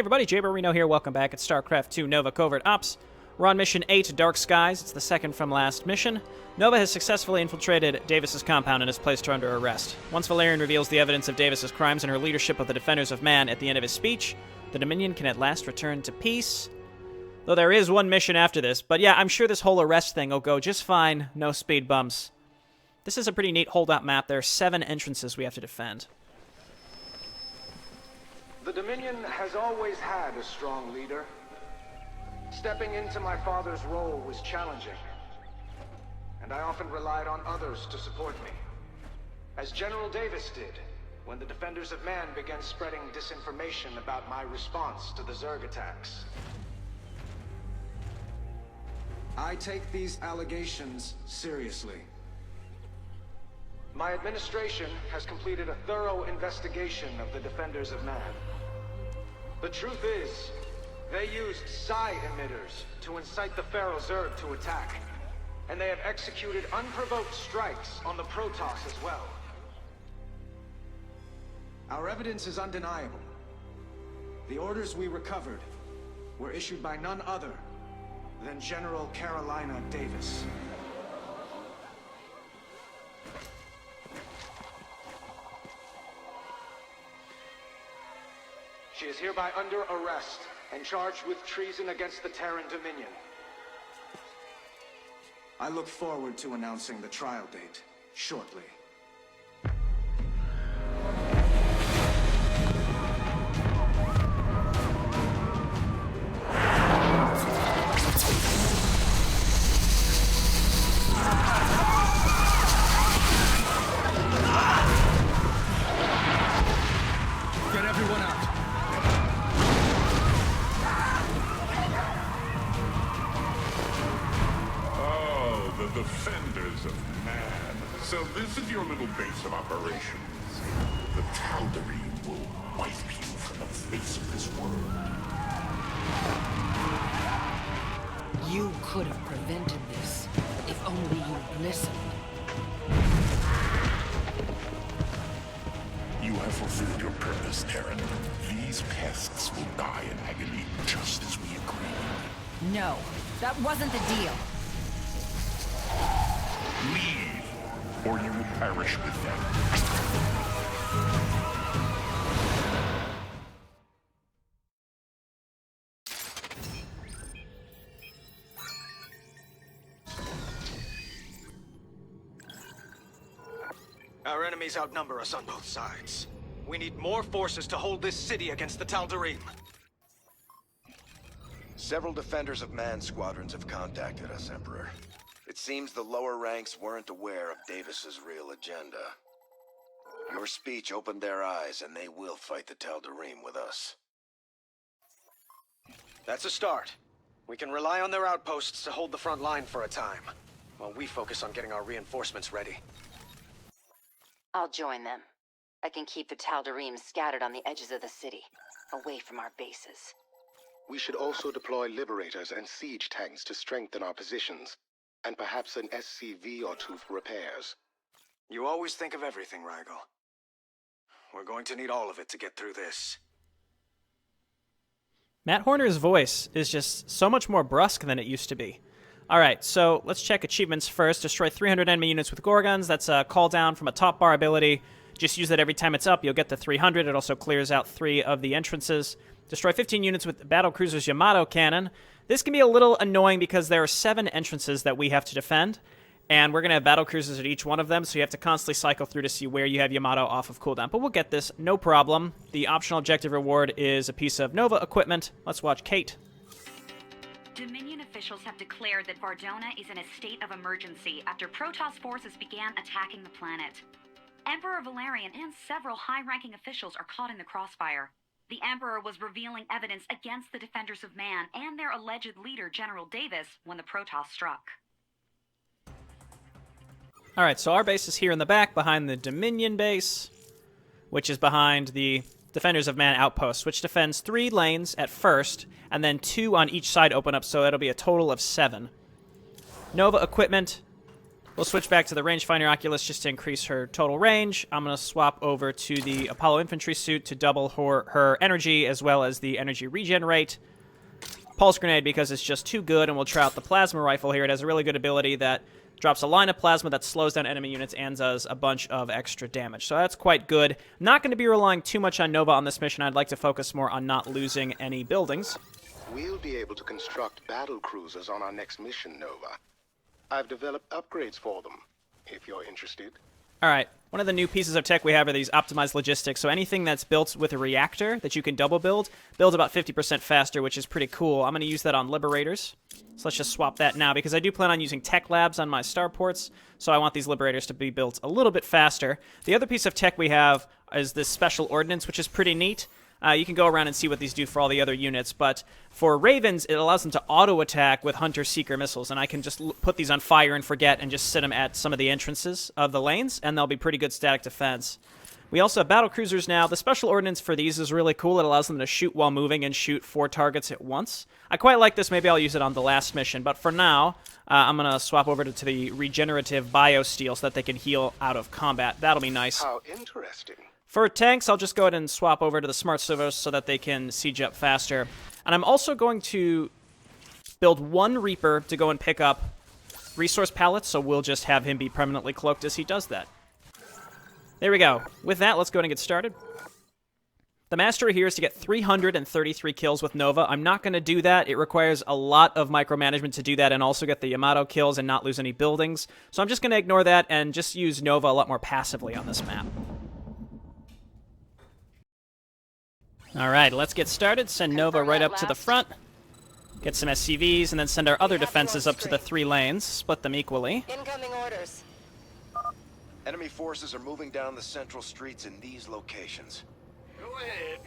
everybody, Jayborino here. Welcome back at StarCraft 2 Nova Covert Ops. We're on Mission 8, Dark Skies. It's the second from last mission. Nova has successfully infiltrated Davis's compound and has placed her under arrest. Once Valerian reveals the evidence of Davis's crimes and her leadership of the Defenders of Man at the end of his speech, the Dominion can at last return to peace. Though there is one mission after this, but yeah, I'm sure this whole arrest thing will go just fine. No speed bumps. This is a pretty neat holdout map. There are 7 entrances we have to defend. The Dominion has always had a strong leader. Stepping into my father's role was challenging, and I often relied on others to support me. As General Davis did, when the Defenders of Man began spreading disinformation about my response to the Zerg attacks. I take these allegations seriously. My administration has completed a thorough investigation of the Defenders of Man. The truth is, they used psi emitters to incite the Pharaoh Zerg to attack, and they have executed unprovoked strikes on the Protoss as well. Our evidence is undeniable. The orders we recovered were issued by none other than General Carolina Davis. She is hereby under arrest and charged with treason against the Terran Dominion. I look forward to announcing the trial date shortly. Get everyone out. Defenders of Man. So this is your little base of operations. The Tal'Darim will wipe you from the face of this world. You could have prevented this, if only you'd listened. You have fulfilled your purpose, Terran. These pests will die in agony, just as we agreed. No, that wasn't the deal. Leave, or you will perish with them. Our enemies outnumber us on both sides. We need more forces to hold this city against the Tal'Darim. Several Defenders of Man squadrons have contacted us, Emperor. It seems the lower ranks weren't aware of Davis's real agenda. Your speech opened their eyes, and they will fight the Tal'Darim with us. That's a start. We can rely on their outposts to hold the front line for a time, while we focus on getting our reinforcements ready. I'll join them. I can keep the Tal'Darim scattered on the edges of the city, away from our bases. We should also deploy Liberators and siege tanks to strengthen our positions. And perhaps an SCV or 2 for repairs. You always think of everything, Rigel. We're going to need all of it to get through this. Matt Horner's voice is just so much more brusque than it used to be. Alright, so let's check achievements first. Destroy 300 enemy units with Gorgons. That's a call down from a top bar ability. Just use that every time it's up. You'll get the 300. It also clears out 3 of the entrances. Destroy 15 units with Battlecruiser's Yamato cannon. This can be a little annoying because there are 7 entrances that we have to defend, and we're going to have battlecruisers at each one of them, so you have to constantly cycle through to see where you have Yamato off of cooldown. But we'll get this, no problem. The optional objective reward is a piece of Nova equipment. Let's watch Kate. Dominion officials have declared that Vardona is in a state of emergency after Protoss forces began attacking the planet. Emperor Valerian and several high-ranking officials are caught in the crossfire. The Emperor was revealing evidence against the Defenders of Man and their alleged leader, General Davis, when the Protoss struck. Alright, so our base is here in the back, behind the Dominion base, which is behind the Defenders of Man outpost, which defends 3 lanes at first, and then 2 on each side open up, so it'll be a total of 7. Nova equipment We'll switch back to the rangefinder Oculus just to increase her total range. I'm going to swap over to the Apollo infantry suit to double her energy as well as the energy regen rate. Pulse grenade because it's just too good, and we'll try out the plasma rifle here. It has a really good ability that drops a line of plasma that slows down enemy units and does a bunch of extra damage. So that's quite good. Not going to be relying too much on Nova on this mission. I'd like to focus more on not losing any buildings. We'll be able to construct battlecruisers on our next mission, Nova. I've developed upgrades for them, if you're interested. All right. One of the new pieces of tech we have are these optimized logistics. So anything that's built with a reactor that you can double builds about 50% faster, which is pretty cool. I'm going to use that on Liberators. So let's just swap that now, because I do plan on using tech labs on my starports, so I want these Liberators to be built a little bit faster. The other piece of tech we have is this special ordnance, which is pretty neat. You can go around and see what these do for all the other units, but for Ravens, it allows them to auto-attack with Hunter-Seeker missiles, and I can just put these on fire and forget and just sit them at some of the entrances of the lanes, and they'll be pretty good static defense. We also have battlecruisers now. The special ordnance for these is really cool. It allows them to shoot while moving and shoot 4 targets at once. I quite like this. Maybe I'll use it on the last mission, but for now, I'm going to swap over to the regenerative biosteel so that they can heal out of combat. That'll be nice. How interesting. For tanks, I'll just go ahead and swap over to the smart servos so that they can siege up faster. And I'm also going to build 1 Reaper to go and pick up resource pallets, so we'll just have him be permanently cloaked as he does that. There we go. With that, let's go ahead and get started. The mastery here is to get 333 kills with Nova. I'm not going to do that. It requires a lot of micromanagement to do that and also get the Yamato kills and not lose any buildings. So I'm just going to ignore that and just use Nova a lot more passively on this map. Alright, let's get started. Send Nova right up to the front. Get some SCVs, and then send our other defenses up to the 3 lanes. Split them equally. Incoming orders. Enemy forces are moving down the central streets in these locations. Go ahead.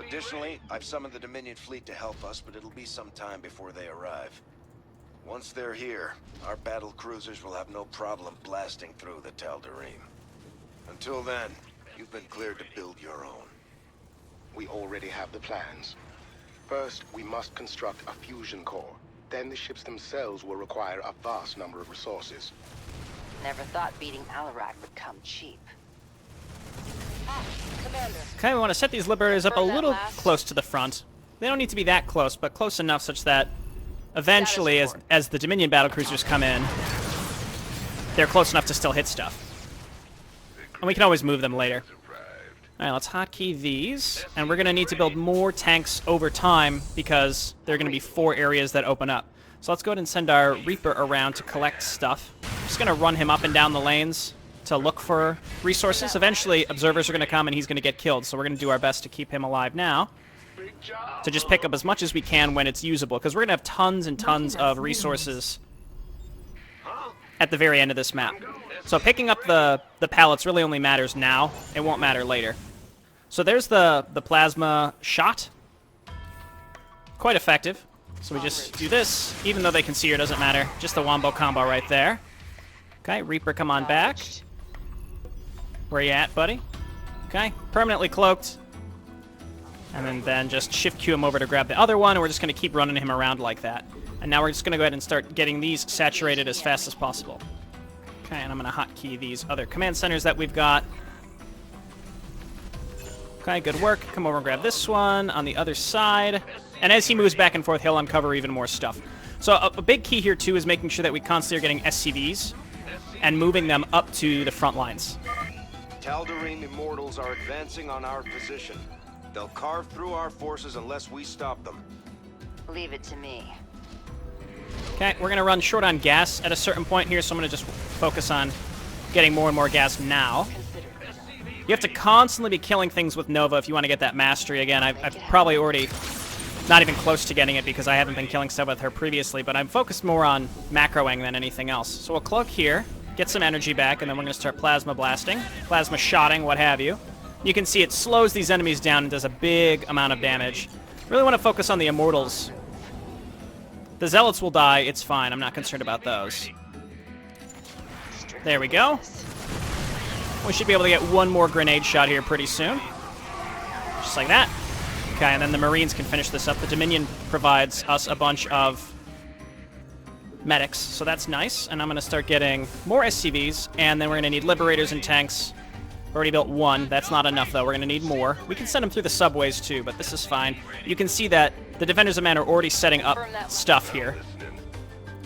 Additionally, I've summoned the Dominion fleet to help us, but it'll be some time before they arrive. Once they're here, our battle cruisers will have no problem blasting through the Tal'Darim. Until then, you've been cleared to build your own. We already have the plans. First, we must construct a fusion core. Then the ships themselves will require a vast number of resources. Never thought beating Alarak would come cheap. Commander. Okay, we want to set these Liberators up a little close to the front. They don't need to be that close, but close enough such that eventually, as the Dominion battlecruisers come in, they're close enough to still hit stuff. And we can always move them later. Alright, let's hotkey these. And we're going to need to build more tanks over time because there are going to be 4 areas that open up. So let's go ahead and send our Reaper around to collect stuff. Just going to run him up and down the lanes to look for resources. Eventually, observers are going to come and he's going to get killed. So we're going to do our best to keep him alive now. To just pick up as much as we can when it's usable. Because we're going to have tons and tons of resources at the very end of this map. So picking up the pallets really only matters now. It won't matter later. So there's the plasma shot. Quite effective. So we just do this. Even though they can see her, doesn't matter. Just the wombo combo right there. Okay, Reaper, come on back. Where you at, buddy? Okay, permanently cloaked. And then just shift Q him over to grab the other one, and we're just going to keep running him around like that. And now we're just going to go ahead and start getting these saturated as fast as possible. Okay, and I'm going to hotkey these other command centers that we've got. Okay, good work. Come over and grab this one on the other side. And as he moves back and forth, he'll uncover even more stuff. So a big key here, too, is making sure that we constantly are getting SCVs and moving them up to the front lines. Tal'Darim Immortals are advancing on our position. They'll carve through our forces unless we stop them. Leave it to me. Okay, we're going to run short on gas at a certain point here, so I'm going to just focus on getting more and more gas now. You have to constantly be killing things with Nova if you want to get that mastery again. I've probably already not even close to getting it because I haven't been killing stuff with her previously, but I'm focused more on macroing than anything else. So we'll cloak here, get some energy back, and then we're going to start plasma blasting, plasma shotting, what have you. You can see it slows these enemies down and does a big amount of damage. Really want to focus on the Immortals. The Zealots will die, it's fine, I'm not concerned about those. There we go. We should be able to get one more grenade shot here pretty soon. Just like that. Okay, and then the Marines can finish this up. The Dominion provides us a bunch of medics, so that's nice. And I'm going to start getting more SCVs, and then we're going to need liberators and tanks. Already built one. That's not enough, though. We're going to need more. We can send them through the subways, too, but this is fine. You can see that the Defenders of Man are already setting up stuff here.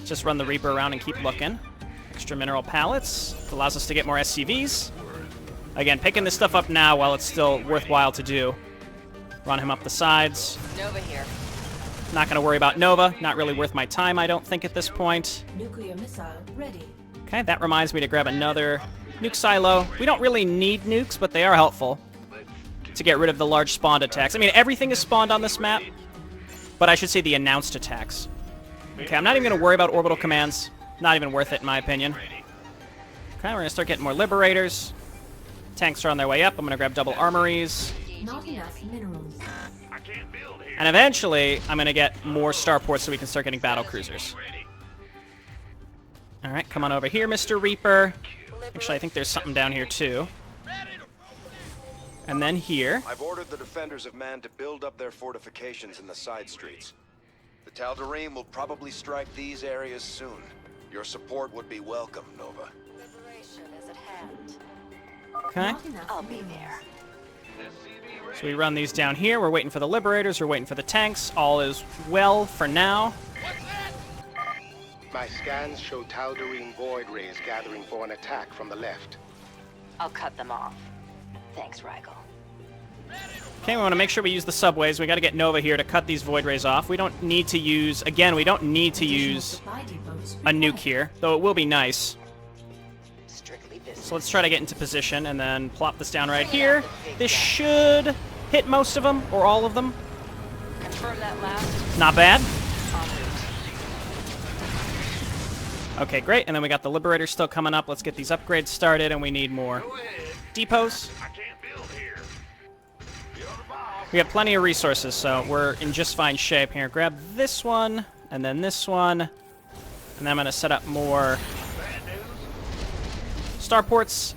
Just run the Reaper around and keep looking. Extra mineral pallets. Allows us to get more SCVs. Again, picking this stuff up now while it's still worthwhile to do. Run him up the sides. Nova here. Not going to worry about Nova. Not really worth my time, I don't think, at this point. Nuclear missile ready. Okay, that reminds me to grab another nuke silo. We don't really need nukes, but they are helpful to get rid of the large spawned attacks. I mean, everything is spawned on this map, but I should say the announced attacks. Okay, I'm not even going to worry about orbital commands. Not even worth it, in my opinion. Okay, we're going to start getting more liberators. Tanks are on their way up. I'm going to grab double armories. Not enough minerals. And eventually, I'm going to get more starports so we can start getting battle cruisers. All right, come on over here, Mr. Reaper. Actually, I think there's something down here, too. And then here. I've ordered the Defenders of Man to build up their fortifications in the side streets. The Tal'Darim will probably strike these areas soon. Your support would be welcome, Nova. Liberation is at hand. Okay. I'll be there. So we run these down here. We're waiting for the liberators. We're waiting for the tanks. All is well for now. My scans show Tal'Darim void rays gathering for an attack from the left. I'll cut them off. Thanks, Rigel. Okay, we want to make sure we use the subways. We got to get Nova here to cut these void rays off. We don't need to use, again, we don't need to use a nuke here, though it will be nice. Strictly business. So let's try to get into position and then plop this down right here. This should hit most of them, or all of them. Confirm that last. Not bad. En route. Okay, great. And then we got the Liberators still coming up. Let's get these upgrades started, and we need more depots. We have plenty of resources, so we're in just fine shape here. Grab this one, and then this one. And then I'm going to set up more starports.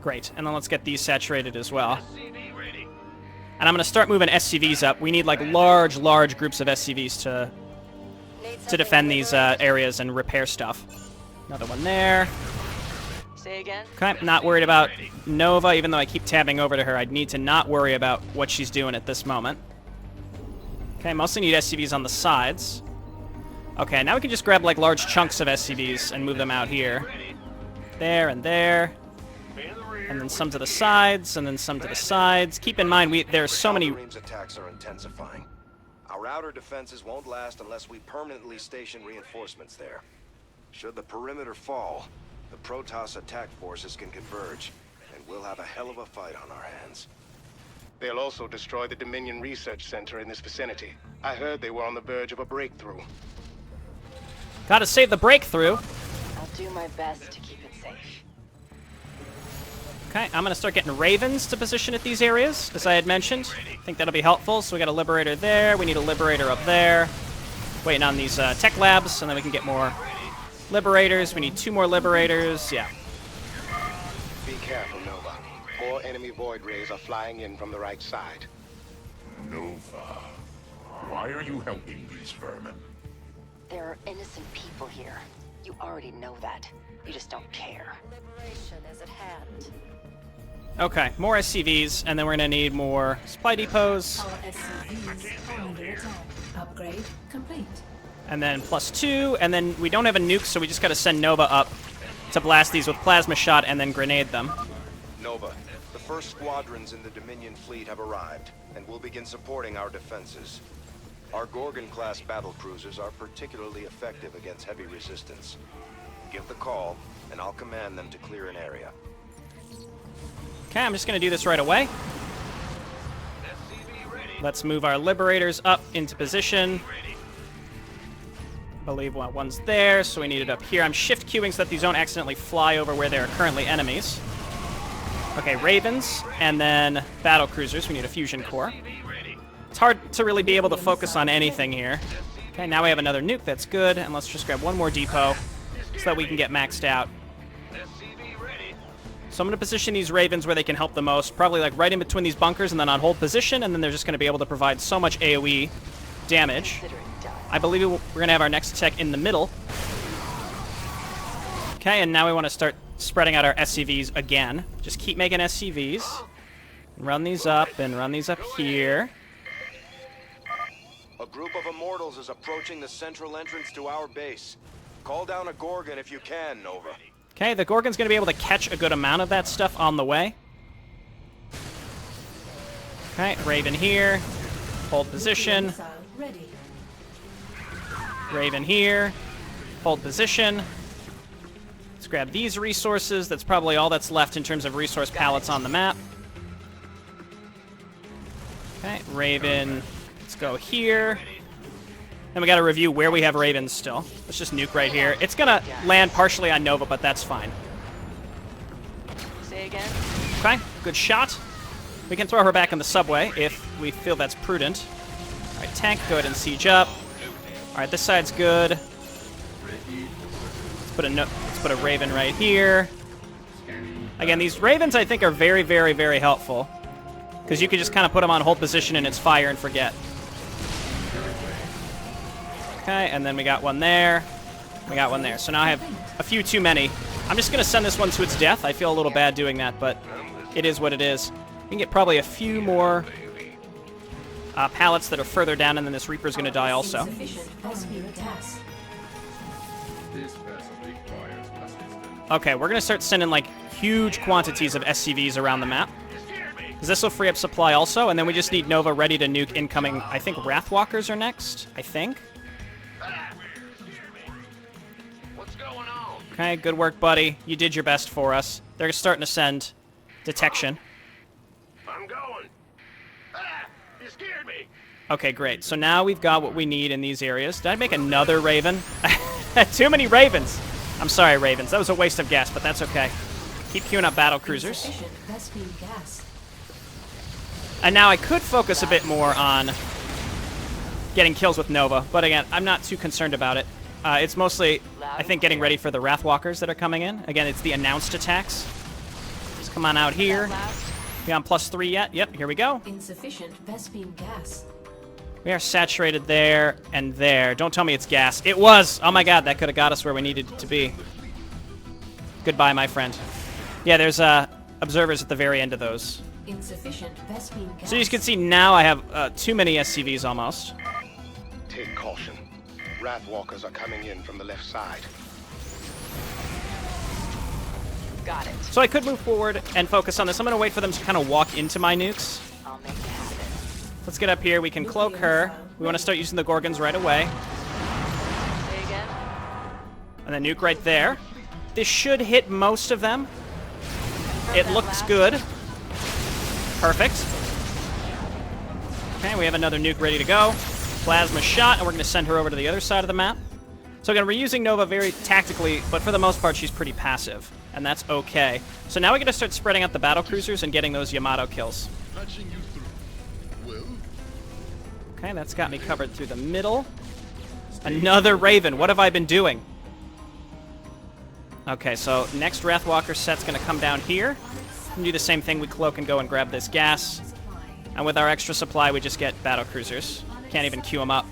Great. And then let's get these saturated as well. And I'm going to start moving SCVs up. We need, like, large groups of SCVs to defend these areas and repair stuff. Another one there. Say again? Okay, not worried about Nova, even though I keep tabbing over to her. I'd need to not worry about what she's doing at this moment. Okay, mostly need SCVs on the sides. Okay, now we can just grab, like, large chunks of SCVs and move them out here. There and there. And then some to the sides, and then some to the sides. Keep in mind, there's so many... Tal'Darim's attacks are intensifying. Our outer defenses won't last unless we permanently station reinforcements there. Should the perimeter fall, the Protoss attack forces can converge, and we'll have a hell of a fight on our hands. They'll also destroy the Dominion Research Center in this vicinity. I heard they were on the verge of a breakthrough. Gotta save the breakthrough. I'll do my best to keep it safe. Okay, I'm gonna start getting Ravens to position at these areas, as I had mentioned. I think that'll be helpful. So we got a Liberator there. We need a Liberator up there. Waiting on these tech labs, and then we can get more Liberators. We need 2 more Liberators. Yeah. Be careful, Nova. More enemy void rays are flying in from the right side. Nova, why are you helping these vermin? There are innocent people here. You already know that. You just don't care. Liberation is at hand. Okay, more SCVs, and then we're gonna need more supply depots. Our SCVs are under attack. Upgrade complete. And then +2, and then we don't have a nuke, so we just gotta send Nova up to blast these with plasma shot and then grenade them. Nova, the first squadrons in the Dominion fleet have arrived, and will begin supporting our defenses. Our Gorgon-class battlecruisers are particularly effective against heavy resistance. Give the call, and I'll command them to clear an area. Okay, I'm just gonna do this right away. Let's move our Liberators up into position. I believe one's there, so we need it up here. I'm shift queuing so that these don't accidentally fly over where there are currently enemies. Okay, Ravens, and then battle cruisers. We need a fusion core. It's hard to really be able to focus on anything here. Okay, now we have another nuke. That's good, and let's just grab one more depot so that we can get maxed out. So I'm going to position these Ravens where they can help the most, probably like right in between these bunkers and then on hold position, and then they're just going to be able to provide so much AoE damage. I believe we're going to have our next attack in the middle. Okay, and now we want to start spreading out our SCVs again. Just keep making SCVs. Run these up and run these up here. A group of immortals is approaching the central entrance to our base. Call down a Gorgon if you can, Nova. Okay, the Gorgon's going to be able to catch a good amount of that stuff on the way. Okay, Raven here. Hold position. Raven here. Hold position. Let's grab these resources. That's probably all that's left in terms of resource palettes on the map. Okay, Raven. Let's go here. Then we got to review where we have Ravens still. Let's just nuke right here. It's going to land partially on Nova, but that's fine. Say again? Okay, good shot. We can throw her back in the subway if we feel that's prudent. All right, tank, go ahead and siege up. All right, this side's good. Let's put a Raven right here. Again, these Ravens I think are very, very, very helpful because you can just kind of put them on hold position and it's fire and forget. Okay, and then we got one there. We got one there. So now I have a few too many. I'm just going to send this one to its death. I feel a little bad doing that, but it is what it is. We can get probably a few more pallets that are further down, and then this Reaper's going to die also. Okay, we're going to start sending, like, huge quantities of SCVs around the map. Because this will free up supply also, and then we just need Nova ready to nuke incoming. I think Wrathwalkers are next, I think. Okay, good work, buddy. You did your best for us. They're starting to send detection. I'm going. You scared me. Okay, great. So now we've got what we need in these areas. Did I make another Raven? Too many Ravens. I'm sorry, Ravens. That was a waste of gas, but that's okay. Keep queuing up Battlecruisers. And now I could focus a bit more on getting kills with Nova, but again, I'm not too concerned about it. It's mostly, I think, getting ready for the Wrathwalkers that are coming in. Again, it's the announced attacks. Just come on out here. We on +3 yet? Yep, here we go. Insufficient Vespene gas. We are saturated there and there. Don't tell me it's gas. It was! Oh my god, that could have got us where we needed it to be. Goodbye, my friend. Yeah, there's observers at the very end of those. Insufficient Vespene gas. So you can see now I have too many SCVs almost. Take caution. Wrathwalkers are coming in from the left side. Got it. So I could move forward and focus on this. I'm going to wait for them to kind of walk into my nukes. I'll make it happen. Let's get up here. We can cloak her. We want to start using the Gorgons right away. Say again? And then nuke right there. This should hit most of them. It looks good. Perfect. Okay, we have another nuke ready to go. Plasma shot, and we're going to send her over to the other side of the map. So again, we're using Nova very tactically, but for the most part, she's pretty passive, and that's okay. So now we got to start spreading out the Battlecruisers and getting those Yamato kills. Okay, that's got me covered through the middle. Another Raven. What have I been doing? Okay, so next Wrathwalker set's going to come down here. And do the same thing. We cloak and go and grab this gas. And with our extra supply, we just get Battlecruisers. Can't even queue them up.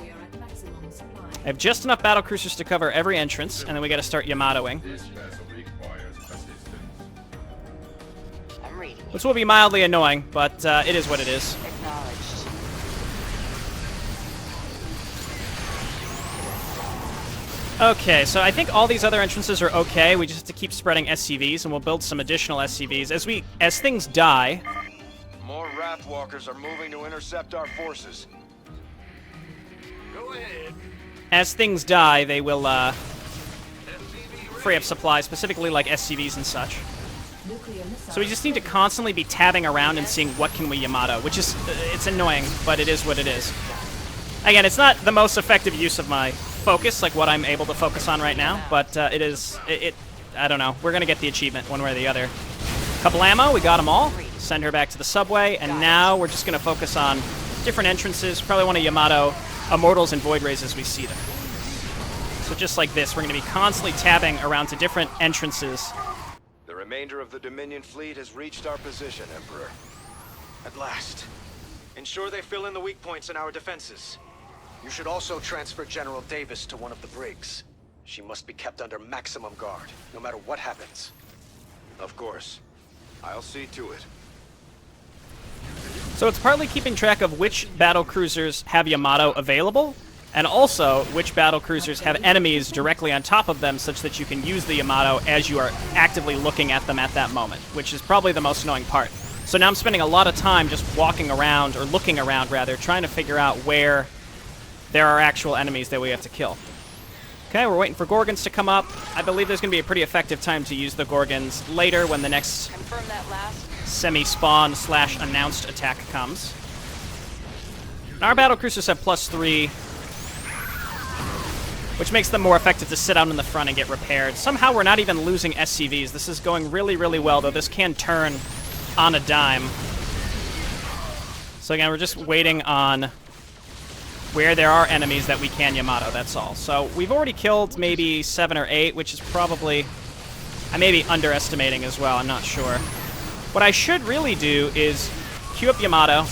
I have just enough Battlecruisers to cover every entrance, and then we got to start Yamatoing. I'm reading. Which will be mildly annoying, but it is what it is. Acknowledged. Okay, so I think all these other entrances are okay. We just have to keep spreading SCVs, and we'll build some additional SCVs. As things die... More Wrathwalkers are moving to intercept our forces. Go ahead. As things die, they will free up supplies, specifically like SCVs and such. So we just need to constantly be tabbing around and seeing what can we Yamato, which is, it's annoying, but it is what it is. Again, it's not the most effective use of my focus, like what I'm able to focus on right now, but it is, I don't know. We're going to get the achievement one way or the other. Couple ammo, we got them all. Send her back to the subway, and now we're just going to focus on different entrances. Probably want to Yamato Immortals and Void Rays as we see them. So just like this, we're going to be constantly tabbing around to different entrances. The remainder of the Dominion fleet has reached our position, Emperor. At last. Ensure they fill in the weak points in our defenses. You should also transfer General Davis to one of the brigs. She must be kept under maximum guard, no matter what happens. Of course. I'll see to it. So it's partly keeping track of which battle cruisers have Yamato available, and also which battle cruisers have enemies directly on top of them such that you can use the Yamato as you are actively looking at them at that moment, which is probably the most annoying part. So now I'm spending a lot of time just walking around, or looking around rather, trying to figure out where there are actual enemies that we have to kill. Okay, we're waiting for Gorgons to come up. I believe there's going to be a pretty effective time to use the Gorgons later when the next Confirm that last. semi-spawn / announced attack comes. Our battlecruisers have +3, which makes them more effective to sit out in the front and get repaired. Somehow we're not even losing SCVs. This is going really, really well, though this can turn on a dime. So again, we're just waiting on where there are enemies that we can Yamato, that's all. So we've already killed maybe 7 or 8, which is probably... I may be underestimating as well, I'm not sure. What I should really do is queue up Yamato,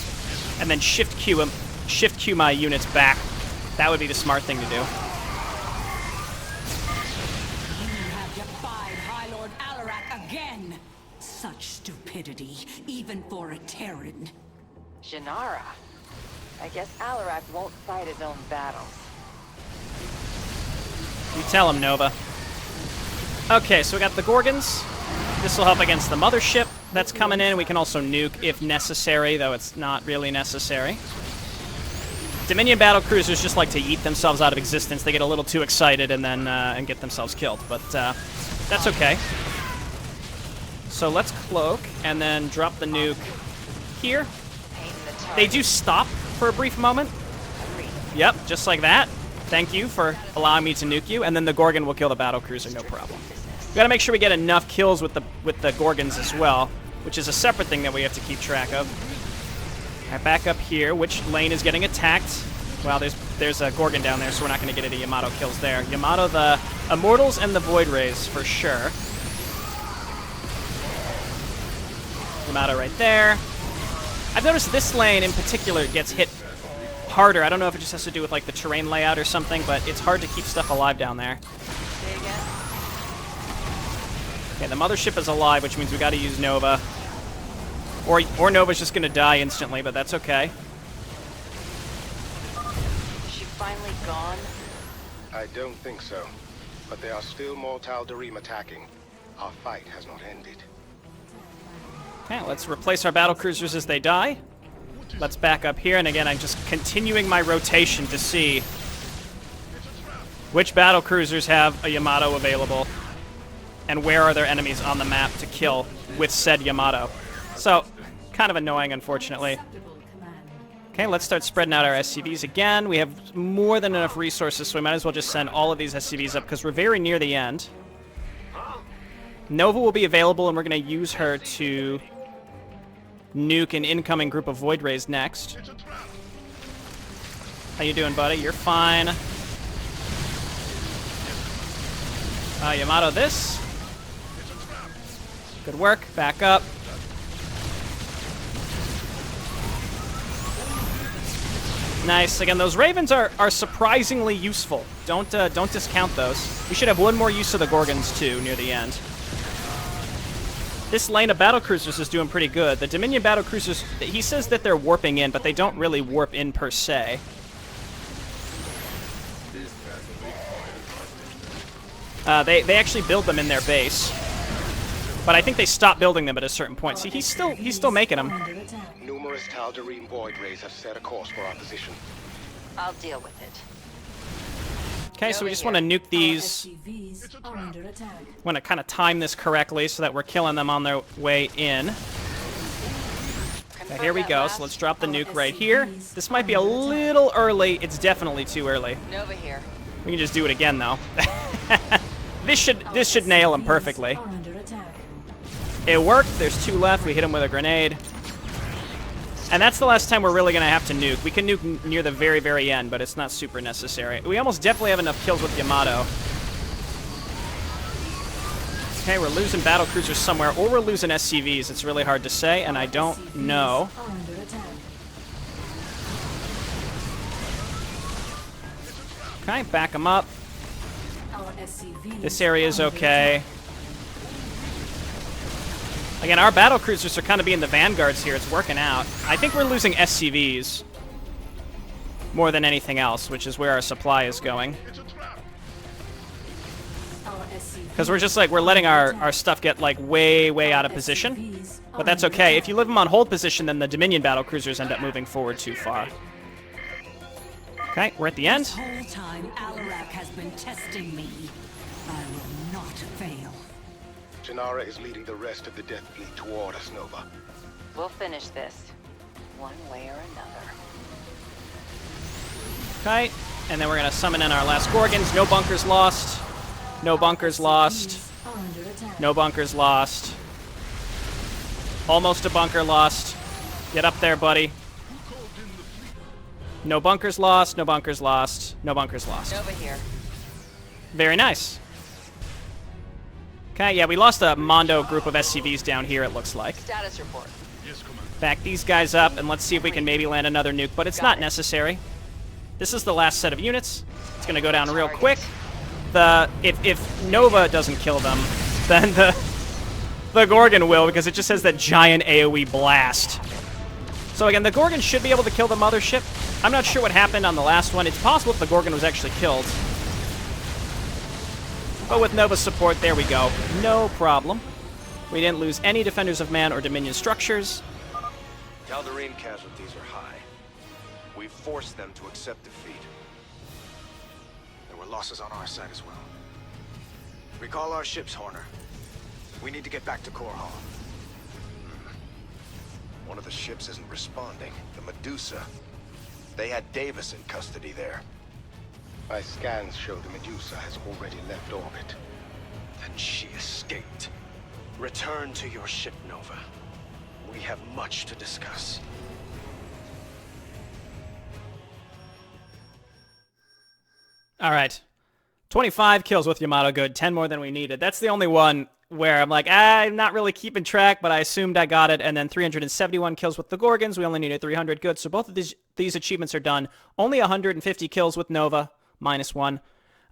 and then shift queue my units back. That would be the smart thing to do. You have defied High Lord Alarak again. Such stupidity, even for a Terran. Janara. I guess Alarak won't fight his own battles. You tell him, Nova. Okay, so we got the Gorgons. This will help against the mothership that's coming in. We can also nuke if necessary, though it's not really necessary. Dominion battlecruisers just like to yeet themselves out of existence. They get a little too excited and then and get themselves killed, but that's okay. So let's cloak and then drop the nuke here. They do stop for a brief moment. Yep, just like that. Thank you for allowing me to nuke you, and then the Gorgon will kill the battlecruiser, no problem. We gotta make sure we get enough kills with the Gorgons as well, which is a separate thing that we have to keep track of. All right, back up here. Which lane is getting attacked? Well, there's a Gorgon down there, so we're not gonna get any Yamato kills there. Yamato, the Immortals, and the Void Rays for sure. Yamato right there. I've noticed this lane in particular gets hit harder. I don't know if it just has to do with like the terrain layout or something, but it's hard to keep stuff alive down there. Okay, the mothership is alive, which means we gotta use Nova. Or Nova's just gonna die instantly, but that's okay. Is she finally gone? I don't think so. But there are still more Tal'Darim attacking. Our fight has not ended. Okay, let's replace our battlecruisers as they die. Let's back up here, and again, I'm just continuing my rotation to see which battlecruisers have a Yamato available, and where are there enemies on the map to kill with said Yamato. So, kind of annoying, unfortunately. Okay, let's start spreading out our SCVs again. We have more than enough resources, so we might as well just send all of these SCVs up, because we're very near the end. Nova will be available, and we're going to use her to nuke an incoming group of Void Rays next. How you doing, buddy? You're fine. Yamato this. Good work. Back up. Nice. Again, those Ravens are surprisingly useful. Don't discount those. We should have one more use of the Gorgons, too, near the end. This lane of battlecruisers is doing pretty good. The Dominion battlecruisers, he says that they're warping in, but they don't really warp in per se. They actually build them in their base, but I think they stop building them at a certain point. See, he's still making them. Numerous Tal'Darim Void Rays have set a course for our position. I'll deal with it. Okay, so we just want to nuke these. Want to kind of time this correctly so that we're killing them on their way in. Okay, here we go. So let's drop the nuke right here. This might be a little early. It's definitely too early. Nova here. We can just do it again, though. This should nail him perfectly. It worked. There's 2 left. We hit him with a grenade. And that's the last time we're really going to have to nuke. We can nuke near the very, very end, but it's not super necessary. We almost definitely have enough kills with Yamato. Okay, we're losing battlecruisers somewhere, or we're losing SCVs. It's really hard to say, and I don't know. Okay, back them up. Our SCVs This area is are okay. Again, our battlecruisers are kind of being the vanguards here. It's working out. I think we're losing SCVs more than anything else, which is where our supply is going. Because we're just like, we're letting our stuff get like way out of position. But that's okay. If you leave them on hold position, then the Dominion battlecruisers end up moving forward too far. Okay, we're at the end. This whole time, Alarak has been testing me. I will not fail. Janara is leading the rest of the Death Fleet toward us, Nova. We'll finish this, one way or another. Okay, and then we're going to summon in our last Gorgons. No bunkers lost. No bunkers lost. No bunkers lost. Almost a bunker lost. Get up there, buddy. No bunkers lost. No bunkers lost. No bunkers lost. Over here. Very nice. Okay, yeah, we lost a Mondo group of SCVs down here, it looks like. Status report. Back these guys up, and let's see if we can maybe land another nuke, but it's not necessary. This is the last set of units. It's going to go down real quick. If Nova doesn't kill them, then the Gorgon will, because it just says that giant AoE blast. So again, the Gorgon should be able to kill the mothership. I'm not sure what happened on the last one. It's possible if the Gorgon was actually killed. But with Nova's support, there we go. No problem. We didn't lose any Defenders of Man or Dominion structures. Tal'Darim casualties are high. We've forced them to accept defeat. There were losses on our side as well. Recall our ships, Horner. We need to get back to Core Hall. One of the ships isn't responding. The Medusa. They had Davis in custody there. My scans show the Medusa has already left orbit. Then she escaped. Return to your ship, Nova. We have much to discuss. All right. 25 kills with Yamato, good. 10 more than we needed. That's the only one where I'm like, I'm not really keeping track, but I assumed I got it. And then 371 kills with the Gorgons. We only needed 300, good. So both of these achievements are done. Only 150 kills with Nova, -1.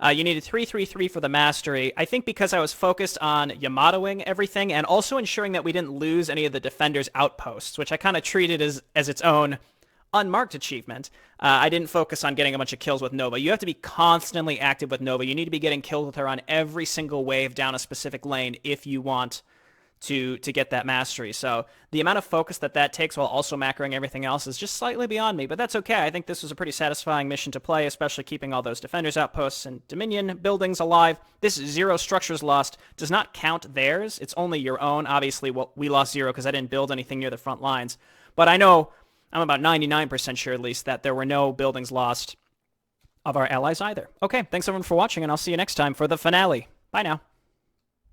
You needed 333 for the mastery. I think because I was focused on Yamatoing everything and also ensuring that we didn't lose any of the defenders' outposts, which I kind of treated as its own unmarked achievement. I didn't focus on getting a bunch of kills with Nova. You have to be constantly active with Nova. You need to be getting kills with her on every single wave down a specific lane if you want to get that mastery. So the amount of focus that takes while also macroing everything else is just slightly beyond me, but that's okay. I think this was a pretty satisfying mission to play, especially keeping all those defenders outposts and Dominion buildings alive. This 0 structures lost does not count theirs. It's only your own. Obviously, well, we lost 0 because I didn't build anything near the front lines, but I know I'm about 99% sure at least that there were no buildings lost of our allies either. Okay, thanks everyone for watching, and I'll see you next time for the finale. Bye now.